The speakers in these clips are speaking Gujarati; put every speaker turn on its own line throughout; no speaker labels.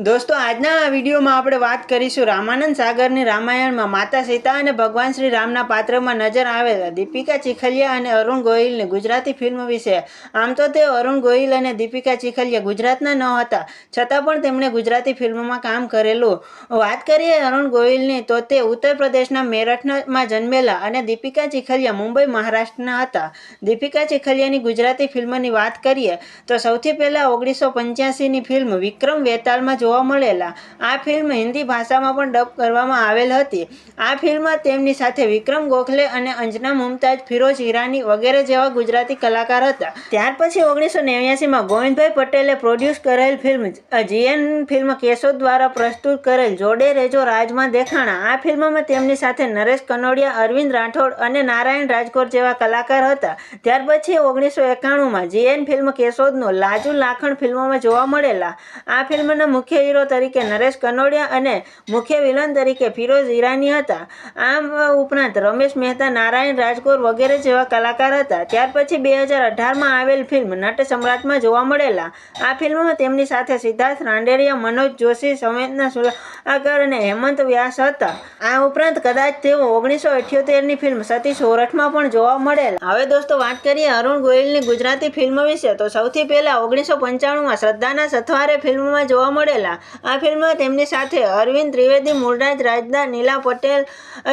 दोस्तों આજના આ વિડીયોમાં આપણે વાત કરીશું રામાનંદ સાગરની રામાયણમાં માતા સીતા અને ભગવાન શ્રી રામના પાત્રમાં નજર આવેલા દીપિકા ચીખલિયા અને અરુણ ગોહિલની ગુજરાતી ફિલ્મ વિશે। આમ તો તે અરુણ ગોહિલ અને દીપિકા ચીખલિયા ગુજરાતના ન હતા, છતાં પણ તેમણે ગુજરાતી ફિલ્મમાં કામ કરેલું। વાત કરીએ અરુણ ગોહિલની તો તે ઉત્તર પ્રદેશના મેરઠમાં જન્મેલા અને દીપિકા ચીખલિયા મુંબઈ મહારાષ્ટ્રના હતા। દીપિકા ચીખલિયાની ગુજરાતી ફિલ્મની વાત કરીએ તો સૌથી પહેલા 1985ની ફિલ્મ વિક્રમ વેતાલમાં જોવા મળેલા। આ ફિલ્મ હિન્દી ભાષામાં પણ ડબ કરવામાં આવેલ હતી। આ ફિલ્મમાં તેમની સાથે વિક્રમ ગોખલે અને અંજના મુમતાજ, ફિરોઝ ઈરાની વગેરે જેવા ગુજરાતી કલાકાર હતા। ત્યાર પછી 1989માં ગોવિંદભાઈ પટેલે પ્રોડ્યુસ કરેલ ફિલ્મ જીએન ફિલ્મ કેશોદ દ્વારા પ્રસ્તુત કરેલ જોડે રેજો રાજમાં દેખાણા। આ ફિલ્મમાં તેમની સાથે નરેશ કનોડિયા, અરવિંદ રાઠોડ અને નારાયણ રાજકોર જેવા કલાકાર હતા। ત્યાર પછી 1991માં જીએન ફિલ્મ કેશોદનો લાજુ લાખણ ફિલ્મમાં જોવા મળેલા। આ ફિલ્મના મુખ્ય હીરો તરીકે નરેશ કનોડિયા અને મુખ્ય વિલન તરીકે ફિરોઝ ઈરાની હતા। આ ઉપરાંત રમેશ મહેતા, નારાયણ રાજકોર વગેરે જેવા કલાકાર હતા। ત્યાર પછી 2018માં આવેલ ફિલ્મ નટ સમ્રાટમાં જોવા મળેલા। આ ફિલ્મમાં તેમની સાથે સિદ્ધાર્થ રાંદેરિયા, મનોજ જોશી, સંવેદના સુલાકર અને હેમંત વ્યાસ હતા। આ ઉપરાંત કદાચ તેઓ 1978ની ફિલ્મ સતી સોરઠમાં પણ જોવા મળેલા। હવે દોસ્તો વાત કરીએ અરુણ ગોહિલની ગુજરાતી ફિલ્મ વિશે તો સૌથી પહેલા 1995માં શ્રદ્ધાના સથવારે ફિલ્મમાં જોવા મળેલા। આ ફિલ્મમાં તેમની સાથે અરવિંદ ત્રિવેદી, મૂળરાજ રાજદા, નીલા પટેલ,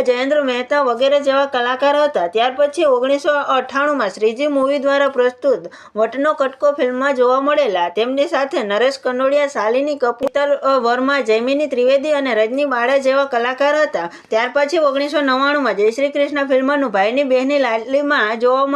જયેન્દ્ર મહેતા વગેરે જેવા કલાકાર હતા। ત્યાર પછી 1998માં શ્રીજી મૂવી દ્વારા પ્રસ્તુત વટનો કટકો ફિલ્મમાં જોવા મળેલા। તેમની સાથે નરેશ કનોડિયા, શાલિની કપૂર વર્મા, જૈમિની ત્રિવેદી અને રજની બાળા જેવા કલાકાર હતા। ત્યાર પછી 1999માં જય શ્રી કૃષ્ણ ફિલ્મનું ભાઈની બહેની લાડલીમાં જોવા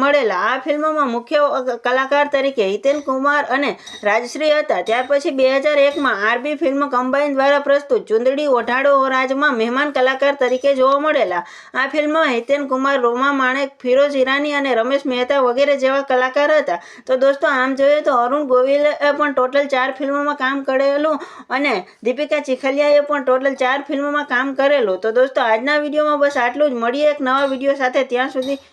મળેલા। આ ફિલ્મમાં મુખ્ય કલાકાર તરીકે હિતેન કુમાર અને રાજશ્રી હતા। ત્યાર પછી 2001માં આરબી ફિલ્મ કમ્બાઇન દ્વારા પ્રસ્તુત ચુંદડી ઓઢાડો રાજમાં મહેમાન કલાકાર તરીકે જોવા મળેલા। આ ફિલ્મમાં હિતેન કુમાર, રોમા માણેક, ફિરોઝ ઈરાની અને રમેશ મહેતા વગેરે જેવા કલાકાર હતા। તો દોસ્તો આમ જોઈએ તો અરુણ ગોહિલે પણ ટોટલ 4 ફિલ્મોમાં કામ કરેલું અને દીપિકા ચીખલિયાએ પણ ટોટલ 4 ફિલ્મોમાં કામ કરેલું। તો દોસ્તો આજના વિડીયોમાં બસ આટલું જ। મળીએ એક નવા વિડીયો સાથે, ત્યાં સુધી